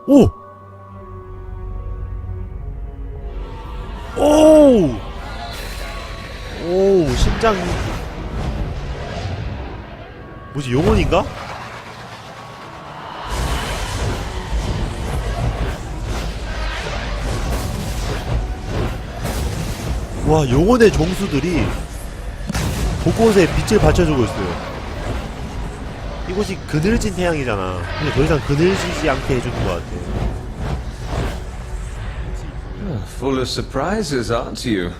오! 오! 오, 심장. 뭐지, 영혼인가? 와, 영혼의 종수들이 곳곳에 빛을 받쳐주고 있어요. 이곳이 그늘진 태양이잖아. 근데 더 이상 그늘지지 않게 해주는 것 같아. Full of surprises, aren't you?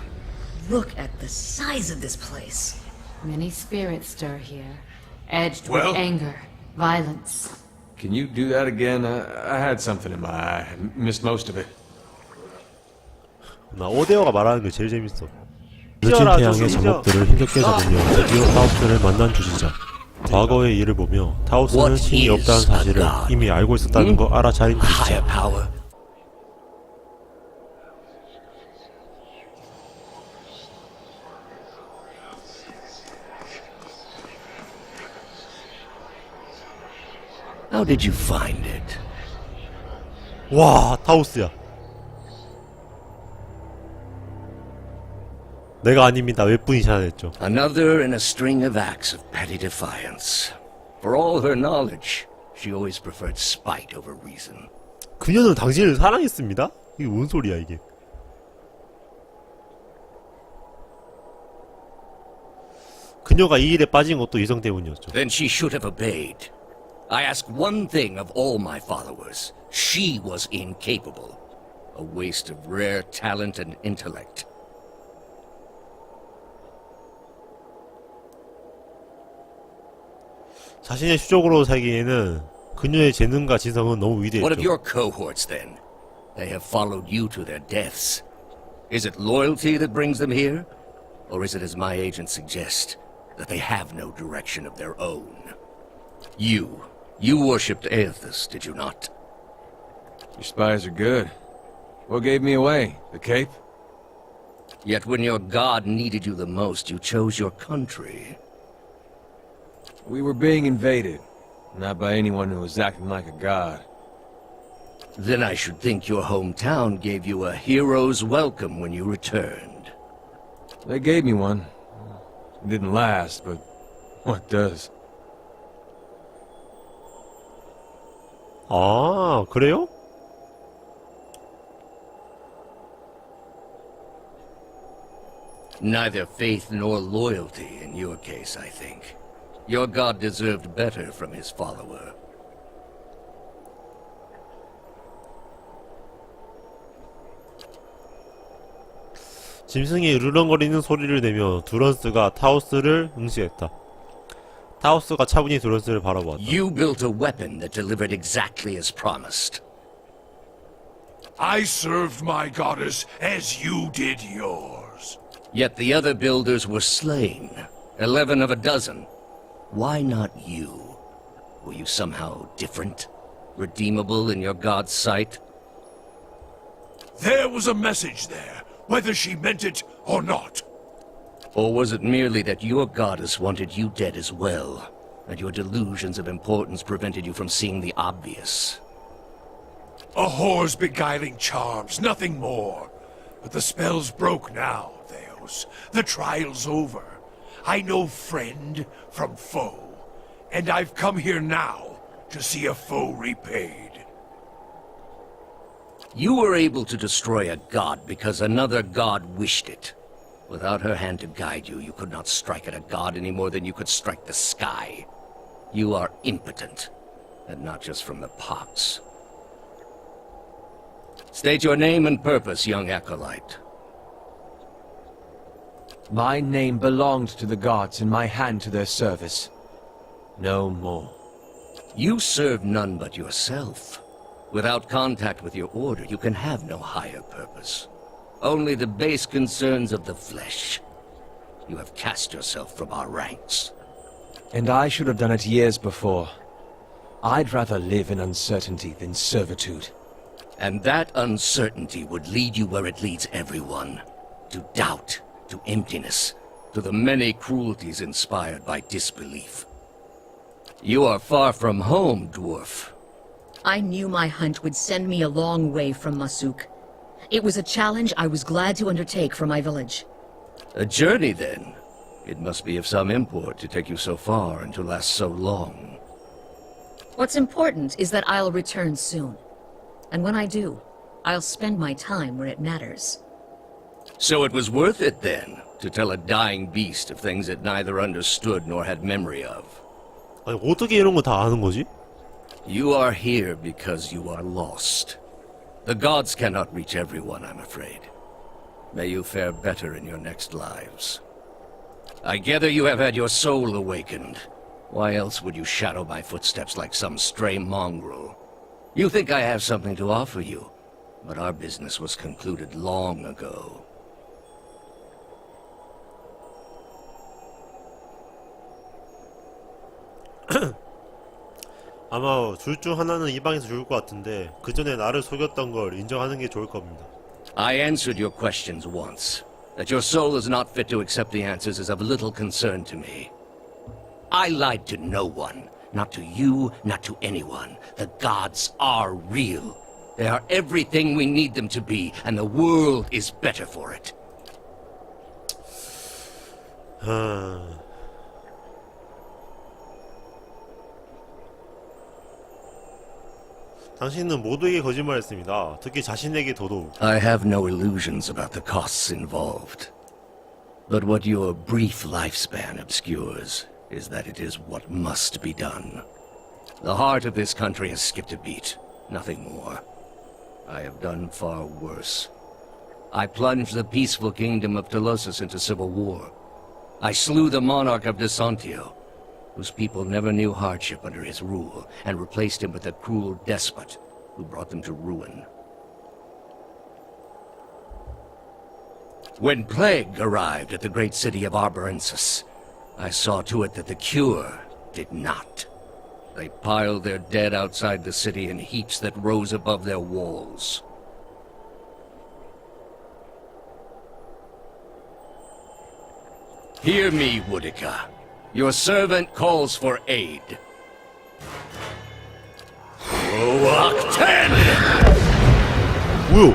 Look at the size of this place. Many spirits stir here, edged Well? with anger, violence. Can you do that again? I had something in my eye. I missed most of it. 나 오데오가 말하는 게 제일 재밌어. 늦은 태양의 작업들을 힘겹게 잡으며 드디어 타우스를 만난 주지자. 과거의 일을 보며 타우스는 신이 없다는 사실을 이미 알고 있었다는 거 알아차린 주지자. How did you find it? 와, 타우스야. 내가 아닙니다. 웹분이 찾아냈죠. Another in a string of acts of petty defiance. For all her knowledge, she always preferred spite over reason. 그녀는 당신을 사랑했습니다? 이게 뭔 소리야, 이게. 그녀가 이 일에 빠진 것도 이성 때문이었죠. Then she should have obeyed. I ask one thing of all my followers. She was incapable. A waste of rare talent and intellect. 자신의 수족으로 살기에는 그녀의 재능과 지성은 너무 What of 위대했죠. your cohorts, then? They have followed you to their deaths. Is it loyalty that brings them here? Or is it, as my agents suggest, that they have no direction of their own? You worshipped Aethys, did you not? Your spies are good. What gave me away? The cape? Yet when your god needed you the most, you chose your country. We were being invaded. Not by anyone who was acting like a god. Then I should think your hometown gave you a hero's welcome when you returned. They gave me one. It didn't last, but what does? 아, 그래요? Neither faith nor loyalty in your case, I think. Your god deserved better from his follower. 짐승이 으르렁거리는 소리를 내며 두런스가 타우스를 응시했다. 타우스가 차분히 두런스를 바라보았다. You built a weapon that delivered exactly as promised. I served my goddess as you did yours. Yet the other builders were slain. 11 of a dozen. Why not you? Were you somehow different? Redeemable in your god's sight? There was a message there, whether she meant it or not. Or was it merely that your goddess wanted you dead as well, and your delusions of importance prevented you from seeing the obvious? A whore's beguiling charms, nothing more. But the spell's broke now, Theos. The trial's over. I know friend from foe, and I've come here now to see a foe repaid. You were able to destroy a god because another god wished it. Without her hand to guide you, you could not strike at a god any more than you could strike the sky. You are impotent, and not just from the pox. State your name and purpose, young acolyte. My name belonged to the gods and my hand to their service. No more. You serve none but yourself. Without contact with your order, you can have no higher purpose. Only the base concerns of the flesh. You have cast yourself from our ranks. And I should have done it years before. I'd rather live in uncertainty than servitude. And that uncertainty would lead you where it leads everyone. To doubt, to emptiness, to the many cruelties inspired by disbelief. You are far from home, dwarf. I knew my hunt would send me a long way from Masuk. It was a challenge I was glad to undertake for my village. A journey, then? It must be of some import to take you so far and to last so long. What's important is that I'll return soon. And when I do, I'll spend my time where it matters. So it was worth it, then, to tell a dying beast of things it neither understood nor had memory of. 아니 어떻게 이런 거 다 아는 거지? You are here because you are lost. The gods cannot reach everyone, I'm afraid. May you fare better in your next lives. I gather you have had your soul awakened. Why else would you shadow my footsteps like some stray mongrel? You think I have something to offer you, but our business was concluded long ago. 아마 둘 중 하나는 이 방에서 죽을 것 같은데 그 전에 나를 속였던 걸 인정하는 게 좋을 겁니다. I answered your questions once. That your soul is not fit to accept the answers is of little concern to me. I lied to no one. Not to you, not to anyone. The gods are real. They are everything we need them to be, and the world is better for it. 당신은 모두에게 거짓말했습니다. 특히 자신에게 더더욱. I have no illusions about the costs involved. But what your brief lifespan obscures is that it is what must be done. The heart of this country has skipped a beat, nothing more. I have done far worse. I plunged the peaceful kingdom of Telosus into civil war. I slew the monarch of Desantio, whose people never knew hardship under his rule, and replaced him with a cruel despot who brought them to ruin. When plague arrived at the great city of Arborensis, I saw to it that the cure did not. They piled their dead outside the city in heaps that rose above their walls. Hear me, Woodica. Your servant calls for aid. Roak 10! 뭐야?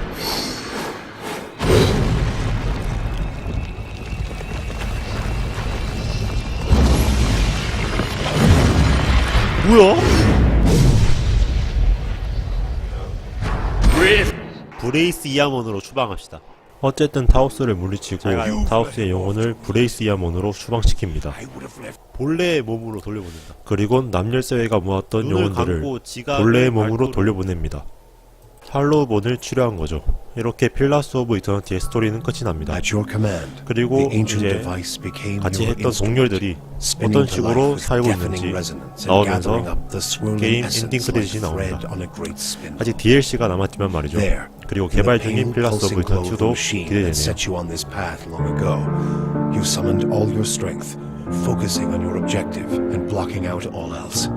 뭐야? 브레이스 이야몬으로 추방합시다. 어쨌든 타우스를 물리치고 잘 가요. 타우스의 영혼을 브레이스 이야몬으로 추방시킵니다. 본래의 몸으로 돌려보낸다. 그리고 남열쇠회가 모았던 눈을 영혼들을 감고 지갑을 본래의 몸으로 발도로- 돌려보냅니다. 할로우본을 치료한 거죠. 이렇게 필라스 오브 이터니티의 스토리는 끝이 납니다. At your command, 그리고 the ancient 이제 device became 같이 your 했던 instrument, 동료들이 spinning 어떤 to 식으로 life with 살고 deafening 있는지 resonance and 나오면서 gathering up the swirling 게임 essence 엔딩 크레딧이 like thread 나옵니다. on a great spindle. 아직 DLC가 남았지만 말이죠. There, 그리고 in the 개발 중인 pale, 필라스 오브 pulsing glow of the 이터니티도 machine that 기대되네요. set you on this path long ago, you summoned all your strength, focusing on your objective and blocking out all else.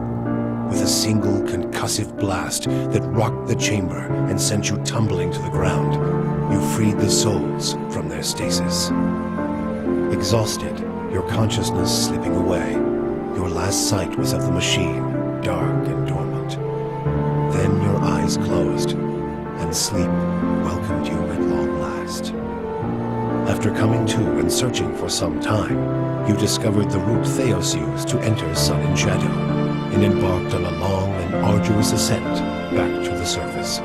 With a single concussive blast that rocked the chamber and sent you tumbling to the ground, you freed the souls from their stasis. Exhausted, your consciousness slipping away, your last sight was of the machine, dark and dormant. Then your eyes closed, and sleep welcomed you at long last. After coming to and searching for some time, you discovered the route Theos used to enter Sun and Shadow, and embarked on a long and arduous ascent back to the surface.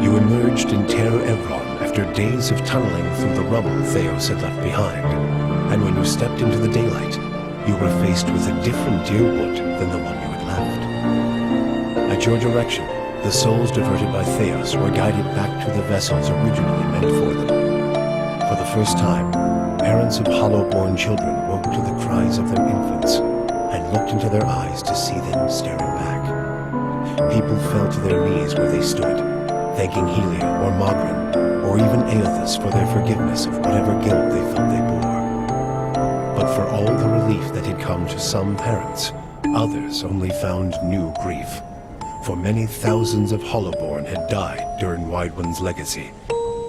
You emerged in Terra Evron after days of tunneling through the rubble Theos had left behind, and when you stepped into the daylight, you were faced with a different Deerwood than the one you had left. At your direction, the souls diverted by Theos were guided back to the vessels originally meant for them. For the first time, parents of hollow-born children woke to the cries of their infants, and looked into their eyes to see them staring back. People fell to their knees where they stood, thanking Helia or Mogren, or even Aethys for their forgiveness of whatever guilt they felt they bore. But for all the relief that had come to some parents, others only found new grief. For many thousands of Hollowborn had died during Wide One's legacy,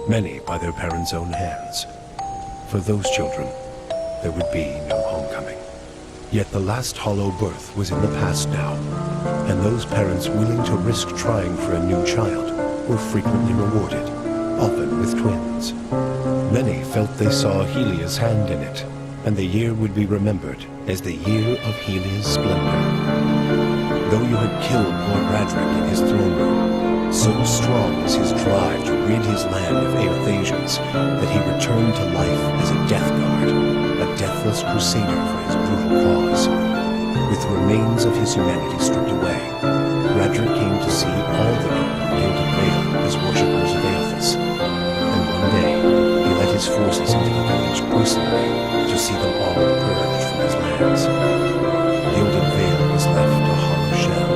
many by their parents' own hands. For those children, there would be no homecoming. Yet the last hollow birth was in the past now, and those parents willing to risk trying for a new child were frequently rewarded, often with twins. Many felt they saw Helia's hand in it, and the year would be remembered as the year of Helia's splendor. Though you had killed Lord Radric in his throne room, so strong was his drive to rid his land of Aerthasians that he returned to life as a death guard, a deathless crusader for his brutal cause. With the remains of his humanity stripped away, Radric came to see all the people of Gilded Vale as worshippers of Aethys, and one day he led his forces into the village personally to see them all purged from his lands. Gilded Vale was left a hollow shell,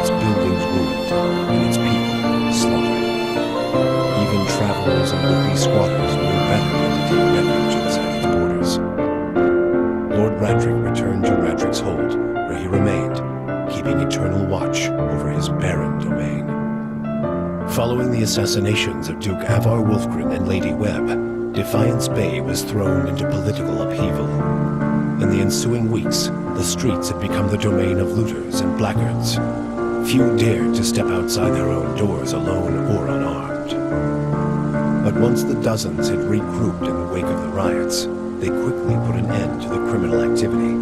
its buildings ruined, and its people slaughtered. Even travelers and would-be squatters knew better than to take refuge inside its borders. Lord Radric returned to Radric's Hold, where he remained, keeping eternal watch over his barren domain. Following the assassinations of Duke Avar Wolfgren and Lady Webb, Defiance Bay was thrown into political upheaval. In the ensuing weeks, the streets had become the domain of looters and blackguards. Few dared to step outside their own doors alone or unarmed. But once the dozens had regrouped in the wake of the riots, they quickly put an end to the criminal activity,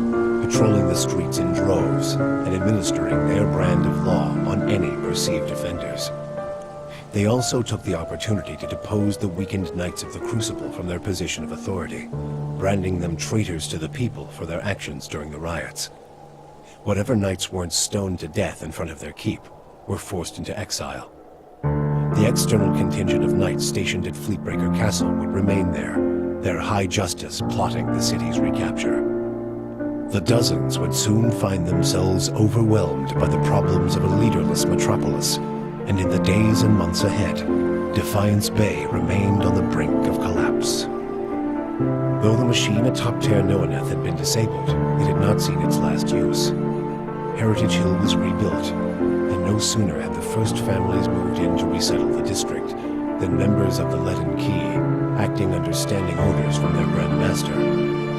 patrolling the streets in droves and administering their brand of law on any perceived offenders. They also took the opportunity to depose the weakened Knights of the Crucible from their position of authority, branding them traitors to the people for their actions during the riots. Whatever knights weren't stoned to death in front of their keep were forced into exile. The external contingent of knights stationed at Fleetbreaker Castle would remain there, their high justice plotting the city's recapture. The dozens would soon find themselves overwhelmed by the problems of a leaderless metropolis, and in the days and months ahead, Defiance Bay remained on the brink of collapse. Though the machine atop Ter Noaneth had been disabled, it had not seen its last use. Heritage Hill was rebuilt, and no sooner had the first families moved in to resettle the district than members of the Leaden Key, acting under standing orders from their Grand Master,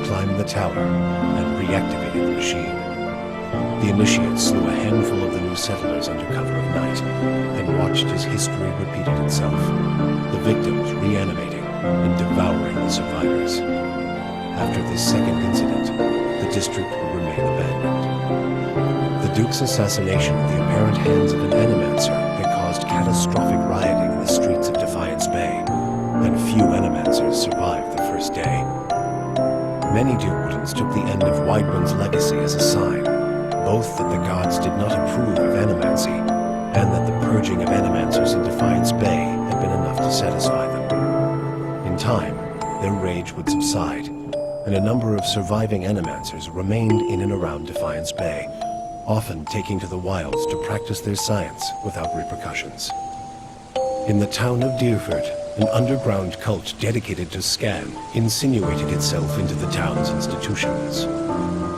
climbed the tower and reactivated the machine. The initiates slew a handful of the new settlers under cover of night, and watched as history repeated itself, the victims reanimating and devouring the survivors. After this second incident, the district would remain abandoned. The Duke's assassination at the apparent hands of an animancer had caused catastrophic rioting in the streets of Defiance Bay, and few animancers survived the first day. Many Deerwoodens took the end of Weidmund's legacy as a sign, both that the gods did not approve of animancy, and that the purging of animancers in Defiance Bay had been enough to satisfy them. In time, their rage would subside, and a number of surviving animancers remained in and around Defiance Bay, often taking to the wilds to practice their science without repercussions. In the town of Deerford, an underground cult dedicated to Scan insinuated itself into the town's institutions.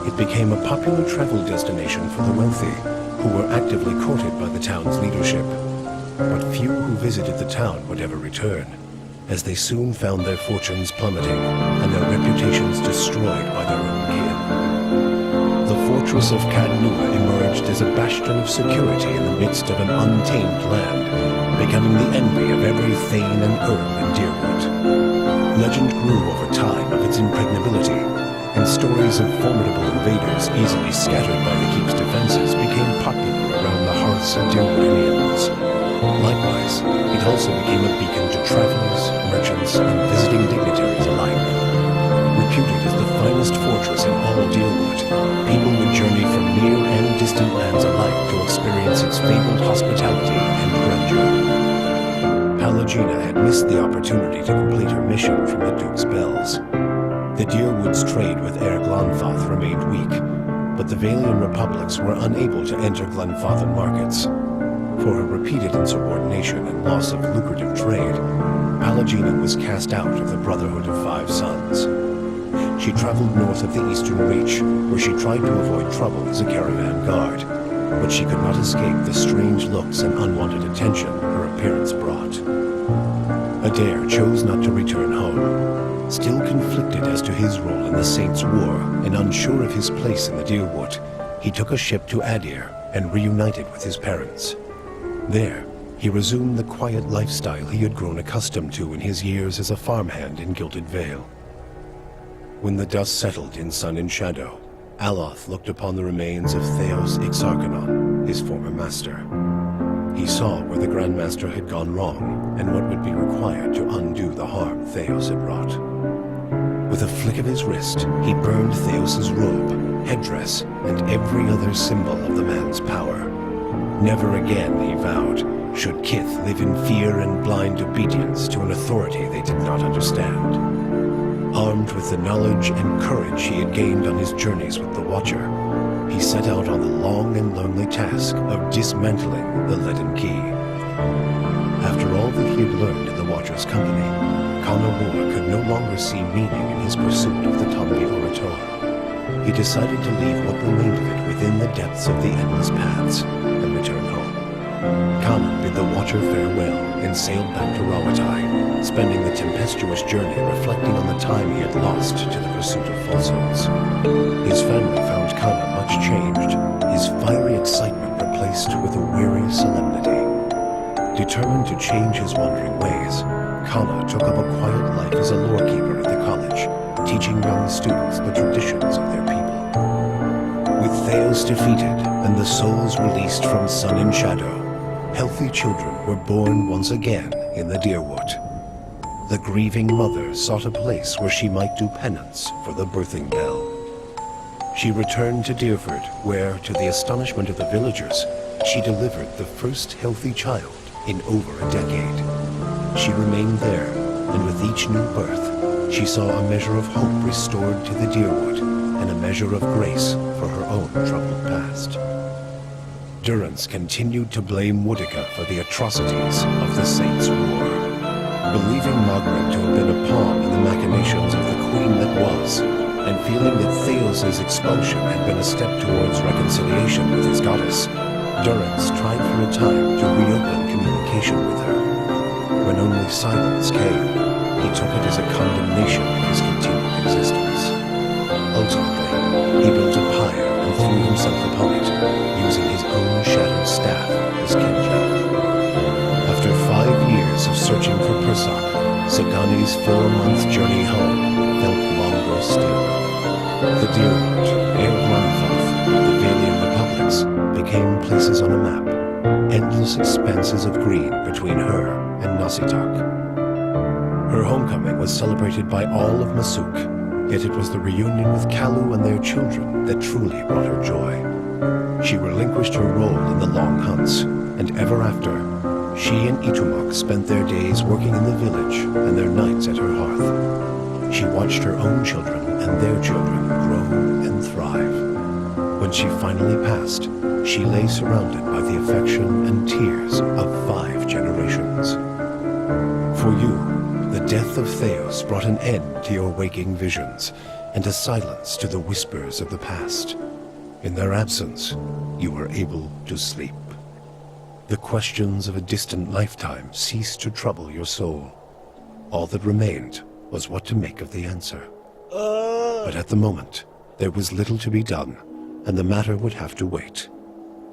It became a popular travel destination for the wealthy, who were actively courted by the town's leadership. But few who visited the town would ever return, as they soon found their fortunes plummeting and their reputations destroyed by their own kin. The fortress of Cadnua emerged as a bastion of security in the midst of an untamed land, becoming the envy of every thane and earl in Deerwood. Legend grew over time of its impregnability, and stories of formidable invaders easily scattered by the keep's defenses became popular around the hearths of Deerwoodians. Likewise, it also became a beacon to travelers, merchants, and visiting dignitaries alike. Reputed as the finest fortress in all Deerwood, people would journey from near and distant lands alike to experience its fabled hospitality and grandeur. Pallegina had missed the opportunity to complete her mission from the Duke's bells. The Deerwood's trade with Air Glanfath remained weak, but the Valian republics were unable to enter Glenfathan markets. For her repeated insubordination and loss of lucrative trade, Pallegina was cast out of the Brotherhood of Five Sons. She traveled north of the Eastern Reach, where she tried to avoid trouble as a caravan guard, but she could not escape the strange looks and unwanted attention her appearance brought. Adair chose not to return home. Still conflicted as to his role in the Saints' War and unsure of his place in the Deerwood, he took a ship to Adir and reunited with his parents. There, he resumed the quiet lifestyle he had grown accustomed to in his years as a farmhand in Gilded Vale. When the dust settled in Sun and Shadow, Aloth looked upon the remains of Theos Ixarchanon, his former master. He saw where the Grandmaster had gone wrong and what would be required to undo the harm Theos had wrought. With a flick of his wrist, he burned Theos's robe, headdress, and every other symbol of the man's power. Never again, he vowed, should Kith live in fear and blind obedience to an authority they did not understand. Armed with the knowledge and courage he had gained on his journeys with the Watcher, he set out on the long and lonely task of dismantling the Leaden Key. After all that he had learned in the Watcher's company, Kanawar could no longer see meaning in his pursuit of the Tombi Orator. He decided to leave what remained of it within the depths of the Endless Paths and return home. Kana bid the Watcher farewell and sailed back to Rawatai, spending the tempestuous journey reflecting on the time he had lost to the pursuit of falsehoods. His family found Kana much changed, his fiery excitement replaced with a weary solemnity. Determined to change his wandering ways, Kana took up a quiet life as a lorekeeper at the college, teaching young students the traditions of their people. With Theos defeated and the souls released from Sun and Shadow, healthy children were born once again in the Deerwood. The grieving mother sought a place where she might do penance for the birthing bell. She returned to Deerford, where, to the astonishment of the villagers, she delivered the first healthy child in over a decade. She remained there, and with each new birth, she saw a measure of hope restored to the Deerwood, and a measure of grace for her own troubled past. Durrance continued to blame Woodica for the atrocities of the Saints' War. Believing Margaret to have been a pawn in the machinations of the Queen that was, and feeling that Theos's expulsion had been a step towards reconciliation with his goddess, Durrance tried for a time to reopen communication with her. When only silence came, he took it as a condemnation of his continued existence. Ultimately, he built a pyre and threw himself upon it, using his own shattered staff as kindred. After 5 years of searching for Persak, Sagani's 4-month journey home felt longer still. The Deerwood, Eormanfoth, the Valian Republics became places on a map, endless expanses of green between her and Nasitak. Her homecoming was celebrated by all of Masuk, yet it was the reunion with Kalu and their children that truly brought her joy. She relinquished her role in the long hunts, and ever after, she and Itumok spent their days working in the village and their nights at her hearth. She watched her own children and their children grow and thrive. When she finally passed, she lay surrounded by the affection and tears of 5 generations. For you, the death of Theos brought an end to your waking visions and a silence to the whispers of the past. In their absence, you were able to sleep. The questions of a distant lifetime ceased to trouble your soul. All that remained was what to make of the answer. But at the moment, there was little to be done, and the matter would have to wait.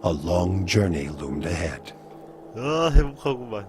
A long journey loomed ahead. 행복하구만.